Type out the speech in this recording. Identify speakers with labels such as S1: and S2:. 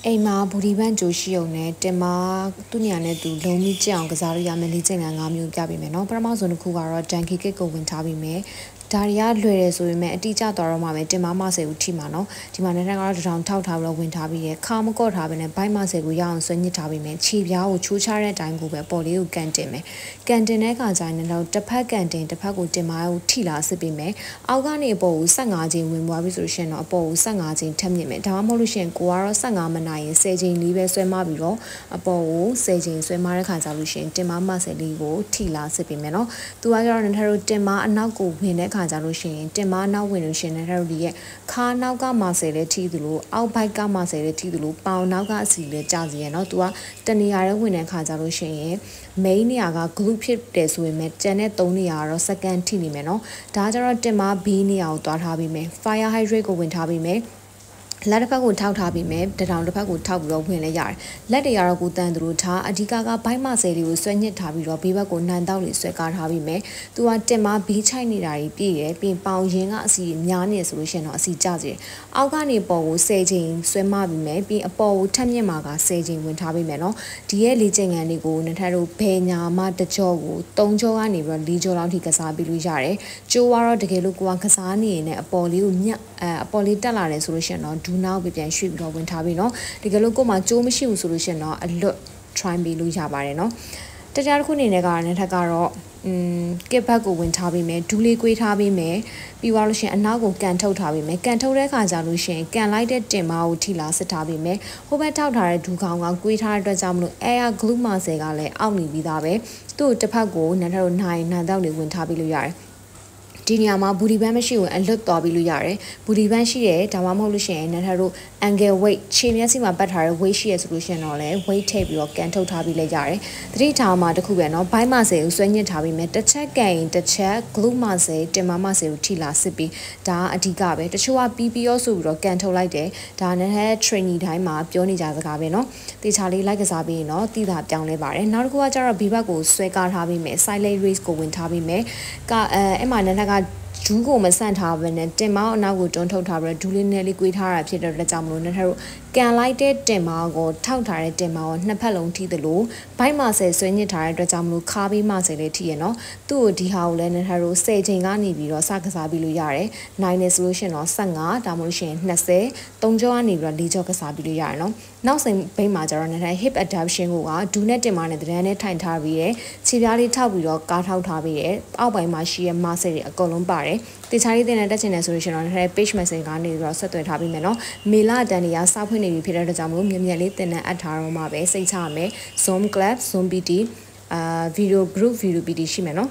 S1: အိမ်မှာဘူဒီပန်းကြိုရှိုံနဲ့တင်မသူ့နေရာနဲ့သူလုံးမိကြအောင်ကစားလို့ရမယ်လေ့ကျင့်ခန်း၅မျိုးပြပေးမယ်နော်ပထမဆုံးတစ်ခုကတော့ဒန်ကီကစ်ကိုဝင်ထားပြီးမယ်ဒါရီကလွယ်တယ်ဆိုပေမဲ့အတိအကျသွားတော့မှပဲတင်မမဆယ်ကိုထိမှာနော်ဒီမှာနဲ့ကတော့တစ်ထောင်ထောက်ထားပြီးတော့ဝင်ထားပြီးရခါမကော့ထားပဲနဲ့ဘိုက်မဆယ်ကိုရအောင်ဆွဲညစ်ထားပြီးမယ်ခြေပြားကိုချိုးချတဲ့အတိုင်းကိုပဲပေါ်လေးကိုကန်တင်မယ်ကန်တင်တဲ့ခါကျရင်တော့တစ်ဖက်ကန်တင်တစ်ဖက်ကိုတင်မကိုထိလာစစ်ပြီးမယ်အောက်ကနေအပေါ်ကို15ချိန်ဝင်သွားပြီဆိုရှင်တော့အပေါ်ကို15ချိန်ထပ်မြင့်မယ်ဒါမှမဟုတ်လို့ရှင်ကိုကတော့15မနိုင်ရင်10ချိန်လေးပဲဆွဲမပြီးတော့အပေါ်ကို10ချိန်ဆွဲမတဲ့ခါကျလို့ရှင်တင်မမဆယ်လေးကိုထိလာစစ်ပြီးမယ်နော်သူကကျတော့နဲ့တို့တင်မအနောက်ကိုဝင်တဲ့ခါကျလို့ရှိရင်တင်မနောက်ဝင်လို့ရှိရင်လည်းတို့ဒီရဲ့ခါနောက်ကမဆယ်လေးထိသလိုအောက်ဘိုက်ကမဆယ်လေးထိသလိုပေါင်နောက်ကအစီလေးကြာစီရယ်နော်သူကတနေရာရဲ့ဝင်တဲ့ခါကျလို့ရှိရင် main နေရာက group ဖြစ်တယ်ဆိုရင်ကျန်တဲ့3နေရာကတော့ second ထိနေမယ်နော်ဒါကြတော့တင်မ B နေရာကိုတွားထားပြီးမယ် fire hydrate ကိုဝင်ထားပြီးမယ်လက်တစ်ဖက်ကိုထောက်ထားပြီးမယ်တထောင်တစ်ဖက်ကိုထောက်ပြီးတော့ဝင်လဲရတယ်လက်တွေကတော့ကိုတန်သူတို့ထားအဓိကကဘိုက်မဆယ်လေးကိုဆွဲညစ်ထားပြီးတော့ဘေးဘက်ကိုနန်တောက်လေးဆွဲကားထားပြီးမယ်သူကတင်မဘီးချိုက်နေတာကြီးပြည့်ရယ်ပြင်ပေါင်ရင်ကအစီများနေဆိုလို့ရှိရင်တော့အစီကျစေအောက်ကနေပေါ်ကို10ချိန်ဆွဲမပြီးမယ်ပြီးအပေါ်ကိုထက်မြင့်မှာက10ချိန်ဝင်ထားပြီးမယ်နော်ဒီရဲ့လေ့ကျင့်ခန်းလေးကိုနှစ်ထပ်တို့ဘယ်ညာမှတကြောကို3ကြောကနေပြီးတော့4ကြောလောက်ထိကစားပြီးလို့ရတယ်ကျိုးကတော့တကယ်လို့ကိုကကစားနေရင်လည်းအပေါ်လေးကိုညက်အပေါ်လေးတက်လာတယ်ဆိုလို့ရှိရင်တော့ဒူနောက်ပြန်ရွှေ့ပြီးတော့ဝင်ထားပြီးเนาะဒီကလို့ကိုမှကြိုးမရှိဘူးဆိုလို့ရှိရင်တော့အလွတ် try ပေးလို့ရပါတယ်เนาะတရားတစ်ခုအနေနဲ့ကလည်းထက်ကတော့ကစ်ဘက်ကိုဝင်ထားပြီးမယ်ဒူးလေးကွေးထားပြီးမယ်ပြီးသွားလို့ရှိရင်အနောက်ကိုကန်ထုတ်ထားပြီးမယ်ကန်ထုတ်တဲ့အခါကျလို့ရှိရင်ကန်လိုက်တဲ့တင်မကိုထိလာစစ်ထားပြီးမယ်ဟိုဘက်ထောက်ထားတဲ့ဒူးကောင်ကကွေးထားတဲ့အတွက်ကြောင့်မလို့ air glue muscle ကလည်းအောက်နေပြီးသားပဲသူ့တစ်ဖက်ကိုနန်းထတို့နိုင်တောက်လေးဝင်ထားပြီးလို့ရတယ်ဒီနေရာမှာဘူဒီပန်းမရှိဘူးအလွတ်သွားပြီးလို့ရတယ်ဘူဒီပန်းရှိတယ်ဒါမှမဟုတ်လို့ရှိရင်နန်းထတို့ angle weight ခြေမျက်စိမှာပတ်ထားတဲ့ weight ရှိရဆိုလို့ရှိရင်တော့လည်း weight ထည့်ပြီးတော့ကန်ထုတ်ထားပြီးလဲရတယ်သတိထားမှာတခုပဲเนาะဘိုင်းမဆယ်ကိုဆွဲညစ်ထားပြီးမယ်တစ်ချက်ကန်ရင်တစ်ချက် glue မဆယ်တင်မဆယ်ကိုထိလာစစ်ပြီးဒါအဓိကပဲတချို့ကပြီးပြီးရောဆိုပြီးတော့ကန်ထုတ်လိုက်တယ်ဒါနဲ့ training တိုင်းမှာပြောနေကြစကားပဲเนาะတေချာလေးလိုက်ကစားပြီးရင်တော့တိတာပြောင်းလဲပါတယ်နောက်တစ်ခုကကျတော့ဘီဘက်ကိုဆွဲကားထားပြီးမယ် silent race ကိုဝင်ထားပြီးမယ်ကအဲ့မှာနန်းထကဒူးကိုမဆန့်ထားဘဲနဲ့တင်မောင်းအနောက်ကိုတွန်းထုတ်ထားပြီးတော့ဒူးလေးနဲ့လေးကွေးထားတာဖြစ်တဲ့အတွက်ကြောင့်မလို့နဲ့တို့ကန်လိုက်တဲ့တင်မောင်းကိုထောက်ထားတဲ့တင်မောင်းကိုနှစ်ဖက်လုံးထိသလိုဘိုက်မဆယ်ဆွဲညစ်ထားတဲ့အတွက်ကြောင့်မလို့ခါပေးမဆယ်လေးထိရနော်သူ့ကိုဒီဟာကိုလည်းနဲ့တို့10ချိန်ကနေပြီးတော့စကစားပြီးလို့ရတယ်နိုင်နေဆိုလို့ရှိရင်တော့15ဒါမှမဟုတ်ရှင်20 3ကြောကနေပြီးတော့4ကြောကစားပြီးလို့ရတယ်နော်နောက်စိန်ဘိတ်မှာကျတော့နဲ့ hip adaptation ကိုကဒူးနဲ့တင်မနဲ့တန်းနဲ့ထိုင်ထားပြီးရခြေပြားလေးထောက်ပြီးတော့ကားထောက်ထားပြီးရအောက်ပိုင်းမှာရှိရဲ့မဆယ်တွေအကုန်လုံးပါတယ်တေချာလေးတင်တဲ့တက်ချင်တယ်ဆိုလို့ရှိရင်တော့ page message ကနေပြီးတော့ဆက်သွယ်ထားပြီးမယ်နော်မေလတန်တွေကစဖွင့်နေပြီဖြစ်တဲ့အတွက်ကြောင့်မို့မြင်မြင်လေးတင်တဲ့အပ်ထားတော့မှပဲစိတ်ချရမယ် Zoom Club Zoom PT video group video PT ရှိမယ်နော်